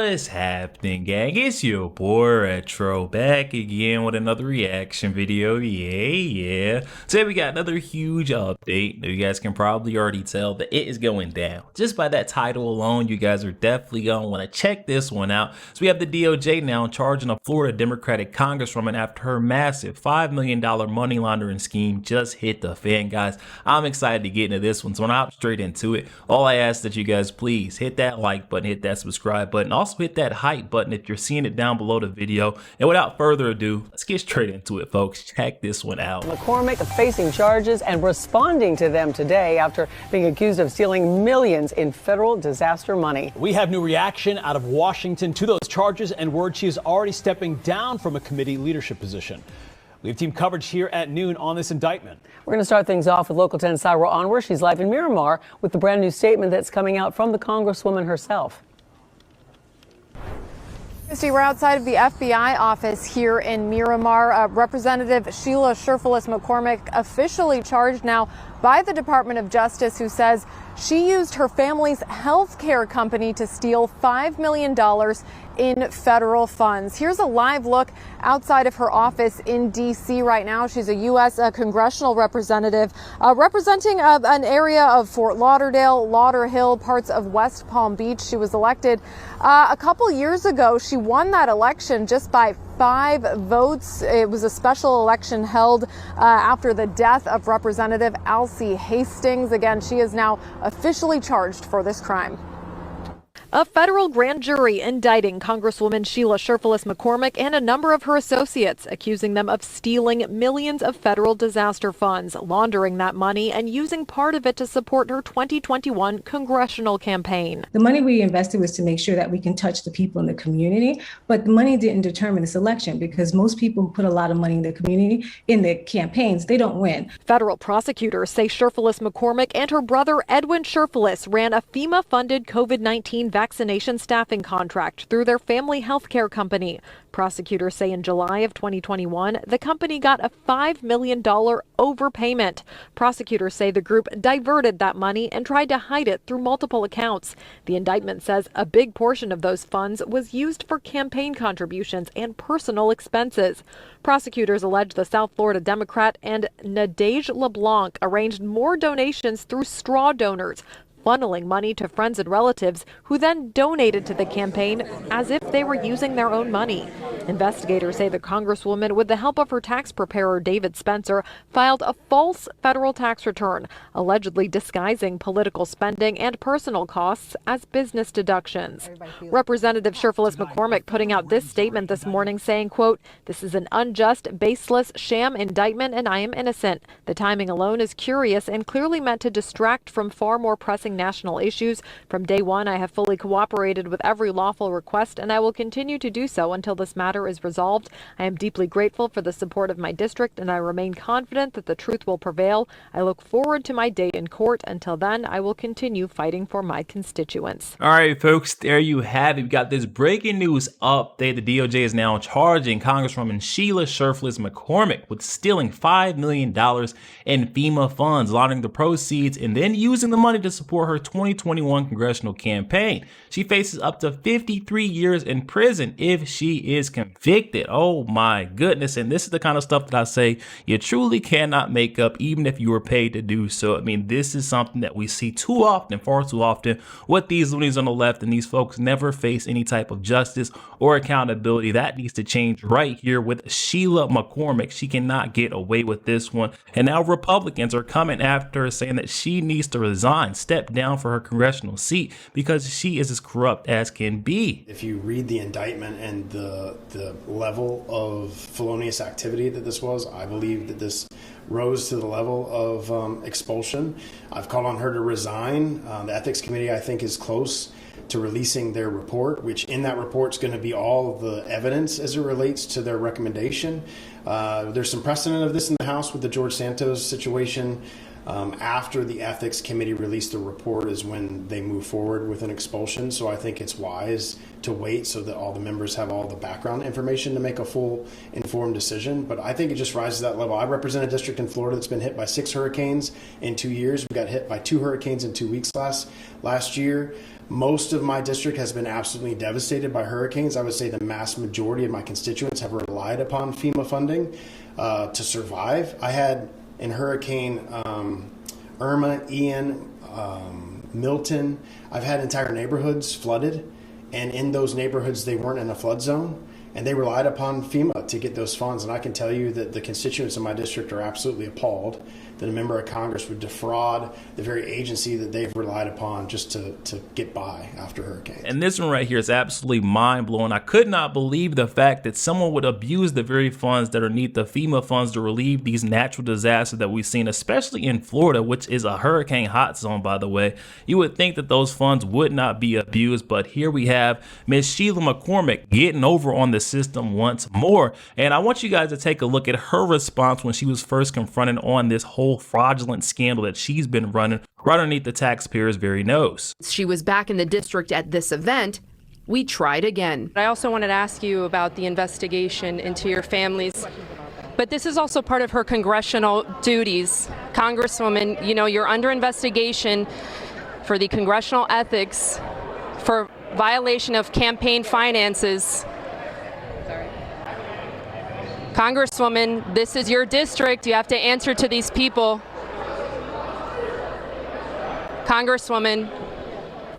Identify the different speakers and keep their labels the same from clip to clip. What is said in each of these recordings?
Speaker 1: What's happening, gang? It's your boy Retro back again with another reaction video. Yeah. Today we got another huge update. You guys can probably already tell that it is going down. Just by that title alone, you guys are definitely gonna want to check this one out. So we have the DOJ now charging a Florida Democratic Congresswoman after her massive $5 million money laundering scheme just hit the fan, guys. I'm excited to get into this one, so I'm hop straight into it. All I ask that you guys please hit that like button, hit that subscribe button, also hit that hype button if you're seeing it down below the video. And without further ado, let's get straight into it, folks. Check this one out.
Speaker 2: McCormick facing charges and responding to them today after being accused of stealing millions in federal disaster money.
Speaker 3: We have new reaction out of Washington to those charges and word she is already stepping down from a committee leadership position. We have team coverage here at noon on this indictment. We're
Speaker 2: going to start things off with Local 10's Syra Onwar. She's live in Miramar with the brand new statement that's coming out from the Congresswoman herself.
Speaker 4: Christy, we're outside of the FBI office here in Miramar. Representative Sheila Sherfilis McCormick officially charged now by the Department of Justice, who says she used her family's health care company to steal $5 million in federal funds. Here's a live look outside of her office in D.C. right now. She's a U.S. congressional representative representing an area of Fort Lauderdale, Lauderhill, parts of West Palm Beach. She was elected a couple years ago. She won that election just by 5 votes. It was a special election held after the death of Representative Alcee Hastings. Again, she is now officially charged for this crime.
Speaker 5: A federal grand jury indicting Congresswoman Sheila Sherfilis McCormick and a number of her associates, accusing them of stealing millions of federal disaster funds, laundering that money, and using part of it to support her 2021 congressional campaign.
Speaker 6: The money we invested was to make sure that we can touch the people in the community, but the money didn't determine this election because most people who put a lot of money in the community, in the campaigns, they don't win.
Speaker 5: Federal prosecutors say Sherfilis McCormick and her brother Edwin Sherfilis ran a FEMA-funded COVID-19 vaccination staffing contract through their family health care company. Prosecutors say in July of 2021, the company got a $5 million overpayment. Prosecutors say the group diverted that money and tried to hide it through multiple accounts. The indictment says a big portion of those funds was used for campaign contributions and personal expenses. Prosecutors allege the South Florida Democrat and Nadege LeBlanc arranged more donations through straw donors, funneling money to friends and relatives who then donated to the campaign as if they were using their own money. Investigators say the Congresswoman, with the help of her tax preparer David Spencer, filed a false federal tax return, allegedly disguising political spending and personal costs as business deductions. Representative Sherfilis McCormick putting out this statement this morning saying, quote, "This is an unjust, baseless, sham indictment and I am innocent. The timing alone is curious and clearly meant to distract from far more pressing national issues. From day one, I have fully cooperated with every lawful request and I will continue to do so until this matter is resolved. I am deeply grateful for the support of my district and I remain confident that the truth will prevail. I look forward to my day in court. Until then, I will continue fighting for my constituents."
Speaker 1: All right, folks, there you have it. We got this breaking news update. The DOJ is now charging Congresswoman Sheila Sherfilis McCormick with stealing $5 million in FEMA funds, laundering the proceeds, and then using the money to support her 2021 congressional campaign. She faces up to 53 years in prison if she is convicted. Oh my goodness. And this is the kind of stuff that I say you truly cannot make up even if you were paid to do so. I mean, this is something that we see too often, far too often, with these loonies on the left, and these folks never face any type of justice or accountability. That needs to change right here with Sheila McCormick. She cannot get away with this one. And now Republicans are coming after her, saying that she needs to resign, step down for her congressional seat because she is as corrupt as can be.
Speaker 7: If you read the indictment and the level of felonious activity that this was, I believe that this rose to the level of expulsion. I've called on her to resign. The ethics committee, I think, is close to releasing their report, which in that report is going to be all of the evidence as it relates to their recommendation. There's some precedent of this in the House with the George Santos situation. After the ethics committee released the report is when they move forward with an expulsion. So I think it's wise to wait so that all the members have all the background information to make a full informed decision. But I think it just rises to that level. I represent a district in Florida that's been hit by 6 hurricanes in 2 years. We got hit by 2 hurricanes in 2 weeks last year. Most of my district has been absolutely devastated by hurricanes. I would say the mass majority of my constituents have relied upon FEMA funding to survive. I had in Hurricane Irma, Ian, Milton, I've had entire neighborhoods flooded, and in those neighborhoods they weren't in a flood zone, and they relied upon FEMA to get those funds. And I can tell you that the constituents in my district are absolutely appalled that a member of Congress would defraud the very agency that they've relied upon just to get by after hurricanes.
Speaker 1: And this one right here is absolutely mind-blowing. I could not believe the fact that someone would abuse the very funds that are needed, the FEMA funds, to relieve these natural disasters that we've seen, especially in Florida, which is a hurricane hot zone, by the way. You would think that those funds would not be abused, but here we have Ms. Sheila McCormick getting over on the system once more. And I want you guys to take a look at her response when she was first confronted on this whole fraudulent scandal that she's been running right underneath the taxpayers' very nose.
Speaker 8: She was back in the district at this event. We tried again.
Speaker 9: I also wanted to ask you about the investigation into your families, but this is also part of her congressional duties. Congresswoman, you know, you're under investigation for the congressional ethics for violation of campaign finances. Congresswoman, this is your district. You have to answer to these people. Congresswoman.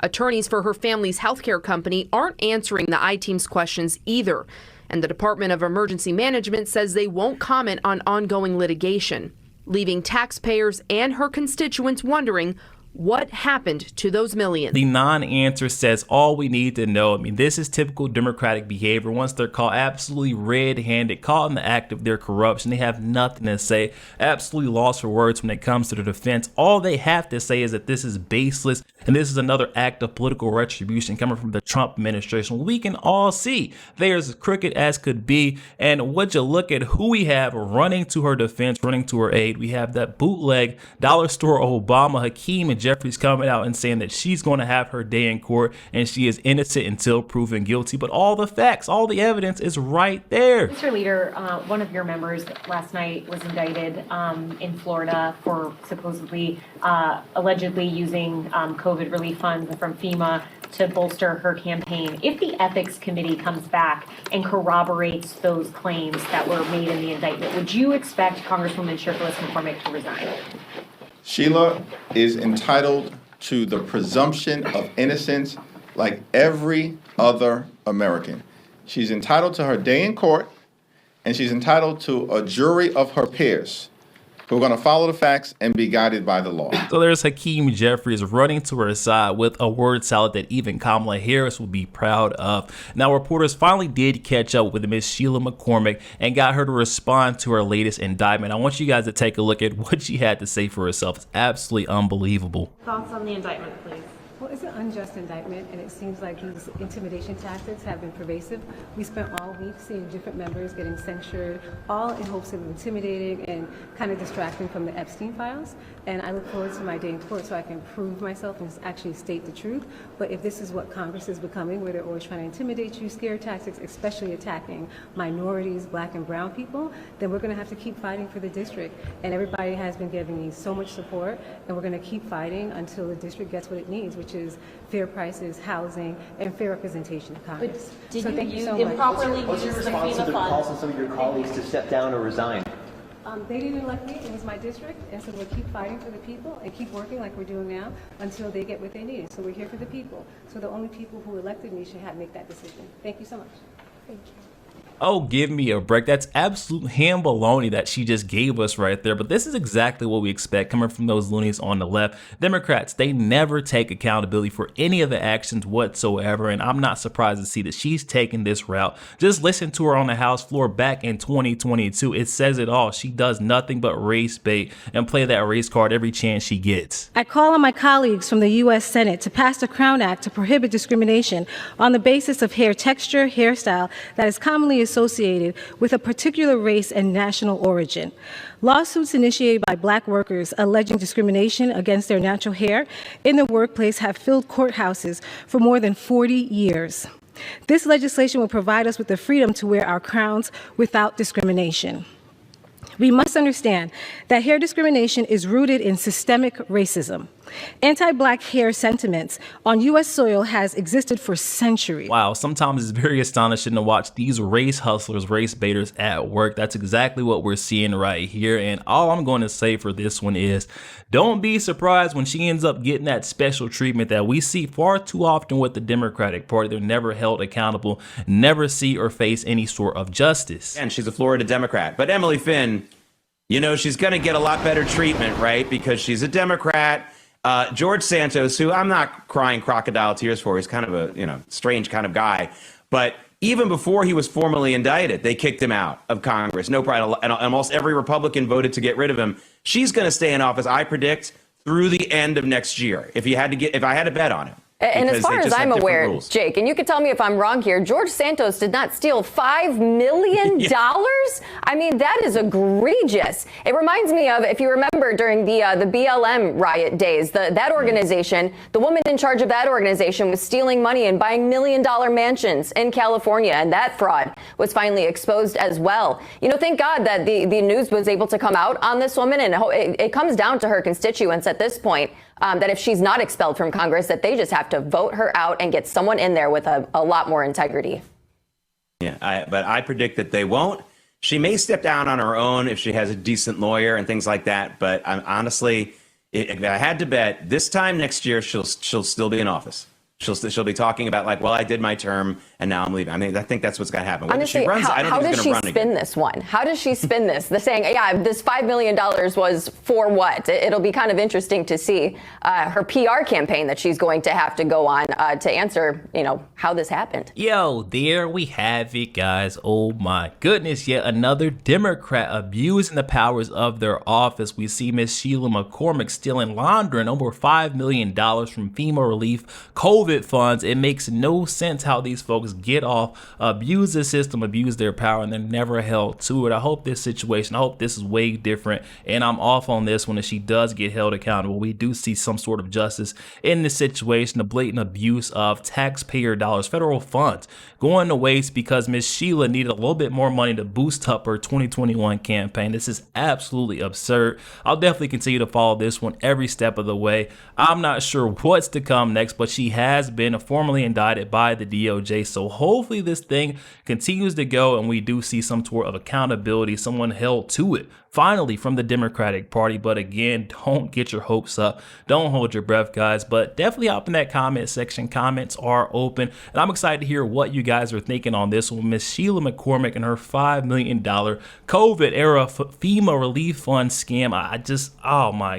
Speaker 8: Attorneys for her family's healthcare company aren't answering the I-Team's questions either. And the Department of Emergency Management says they won't comment on ongoing litigation, leaving taxpayers and her constituents wondering what happened to those millions.
Speaker 1: The non-answer says all we need to know. I mean, this is typical Democratic behavior. Once they're caught absolutely red-handed, caught in the act of their corruption, they have nothing to say, absolutely lost for words when it comes to the defense. All they have to say is that this is baseless, and this is another act of political retribution coming from the Trump administration. We can all see they're as crooked as could be. And would you look at who we have running to her defense, running to her aid? We have that bootleg dollar store Obama, Hakeem Jeffries, coming out and saying that she's going to have her day in court and she is innocent until proven guilty. But all the facts, all the evidence is right there.
Speaker 10: Mr. Leader, one of your members last night was indicted in Florida for supposedly, allegedly using COVID relief funds from FEMA to bolster her campaign. If the ethics committee comes back and corroborates those claims that were made in the indictment, would you expect Congresswoman Shirley McCormick to resign?
Speaker 11: Sheila is entitled to the presumption of innocence like every other American. She's entitled to her day in court, and she's entitled to a jury of her peers who are going to follow the facts and be guided by the law.
Speaker 1: So there's Hakeem Jeffries running to her side with a word salad that even Kamala Harris will be proud of. Now, reporters finally did catch up with Miss Sheila McCormick and got her to respond to her latest indictment. I want you guys to take a look at what she had to say for herself. It's absolutely unbelievable.
Speaker 10: Thoughts on the indictment, please.
Speaker 6: Well, it's an unjust indictment, and it seems like these intimidation tactics have been pervasive. We spent all week seeing different members getting censured, all in hopes of intimidating and kind of distracting from the Epstein files. And I look forward to my day in court so I can prove myself and actually state the truth. But if this is what Congress is becoming, where they're always trying to intimidate you, scare tactics, especially attacking minorities, black and brown people, then we're going to have to keep fighting for the district. And everybody has been giving me so much support, and we're going to keep fighting until the district gets what it needs, which is fair prices, housing, and fair representation of Congress.
Speaker 10: Did
Speaker 6: so
Speaker 10: you
Speaker 6: thank you so
Speaker 10: improperly
Speaker 6: much.
Speaker 10: use the FEMA
Speaker 12: Calls
Speaker 10: funds?
Speaker 12: on some of your colleagues to step down or resign.
Speaker 6: They didn't elect me, it was my district, and so we'll keep fighting for the people and keep working like we're doing now until they get what they need. So we're here for the people. So the only people who elected me should make that decision. Thank you so much. Thank you.
Speaker 1: Oh, give me a break. That's absolute ham baloney that she just gave us right there. But this is exactly what we expect coming from those loonies on the left. Democrats, they never take accountability for any of the actions whatsoever. And I'm not surprised to see that she's taking this route. Just listen to her on the House floor back in 2022. It says it all. She does nothing but race bait and play that race card every chance she gets.
Speaker 6: I call on my colleagues from the U.S. Senate to pass the Crown Act to prohibit discrimination on the basis of hair texture, hairstyle that is commonly associated with a particular race and national origin. Lawsuits initiated by Black workers alleging discrimination against their natural hair in the workplace have filled courthouses for more than 40 years.
Speaker 13: This legislation will provide us with the freedom to wear our crowns without discrimination. We must understand that hair discrimination is rooted in systemic racism. Anti-Black hair sentiments on U.S. soil has existed for centuries.
Speaker 1: Wow, sometimes it's very astonishing to watch these race hustlers, race baiters at work. That's exactly what we're seeing right here. And all I'm going to say for this one is, don't be surprised when she ends up getting that special treatment that we see far too often with the Democratic Party. They're never held accountable, never see or face any sort of justice.
Speaker 14: And she's a Florida Democrat. But Emily Finn, you know, she's going to get a lot better treatment, right? Because she's a Democrat. George Santos, who I'm not crying crocodile tears for, he's kind of a, strange kind of guy. But even before he was formally indicted, they kicked him out of Congress. No problem. And almost every Republican voted to get rid of him. She's going to stay in office, I predict, through the end of next year. If I had to bet on it.
Speaker 15: And as far as I'm aware, Jake, and you can tell me if I'm wrong here, George Santos did not steal $5 million? I mean, that is egregious. It reminds me of, if you remember, during the BLM riot days, that organization, the woman in charge of that organization was stealing money and buying $1 million mansions in California, and that fraud was finally exposed as well. Thank God that the news was able to come out on this woman, and it comes down to her constituents at this point. That if she's not expelled from Congress, that they just have to vote her out and get someone in there with a lot more integrity.
Speaker 14: Yeah, but I predict that they won't. She may step down on her own if she has a decent lawyer and things like that. But honestly, if I had to bet, this time next year, she'll still be in office. She'll be talking about like, well, I did my term and now I'm leaving. I mean, I think that's what's going to happen.
Speaker 15: Honestly, how does she spin this one? How does she spin this? The saying, yeah, this $5 million was for what? It'll be kind of interesting to see her PR campaign that she's going to have to go on to answer, how this happened.
Speaker 1: Yo, there we have it, guys. Oh my goodness, yet another Democrat abusing the powers of their office. We see Miss Sheila McCormick stealing, laundering over $5 million from FEMA relief COVID funds. It makes no sense how these folks get off, abuse the system, abuse their power, and they're never held to it. I hope this is way different, and I'm off on this one. If she does get held accountable, we do see some sort of justice in this situation. The blatant abuse of taxpayer dollars, federal funds going to waste because Miss Sheila needed a little bit more money to boost up her 2021 campaign. This is absolutely absurd. I'll definitely continue to follow this one every step of the way. I'm not sure what's to come next, but she has been formally indicted by the DOJ. So hopefully this thing continues to go and we do see some sort of accountability, someone held to it finally from the Democratic Party. But again, don't get your hopes up. Don't hold your breath, guys. But definitely hop in that comment section. Comments are open. And I'm excited to hear what you guys are thinking on this one. Miss Sheila McCormick and her $5 million COVID era FEMA relief fund scam.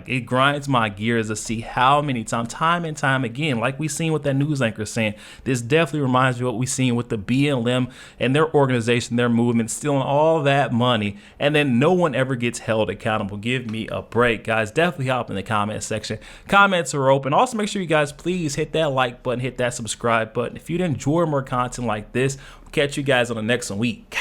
Speaker 1: It grinds my gears to see how many time and time again, like we seen with that news anchor saying, this definitely reminds me of what we seen with the BLM and their organization, their movement, stealing all that money. And then no one ever gets held accountable. Give me a break, guys. Definitely hop in the comment section. Comments are open. Also, make sure you guys please hit that like button, hit that subscribe button. If you'd enjoy more content like this, we'll catch you guys on the next week.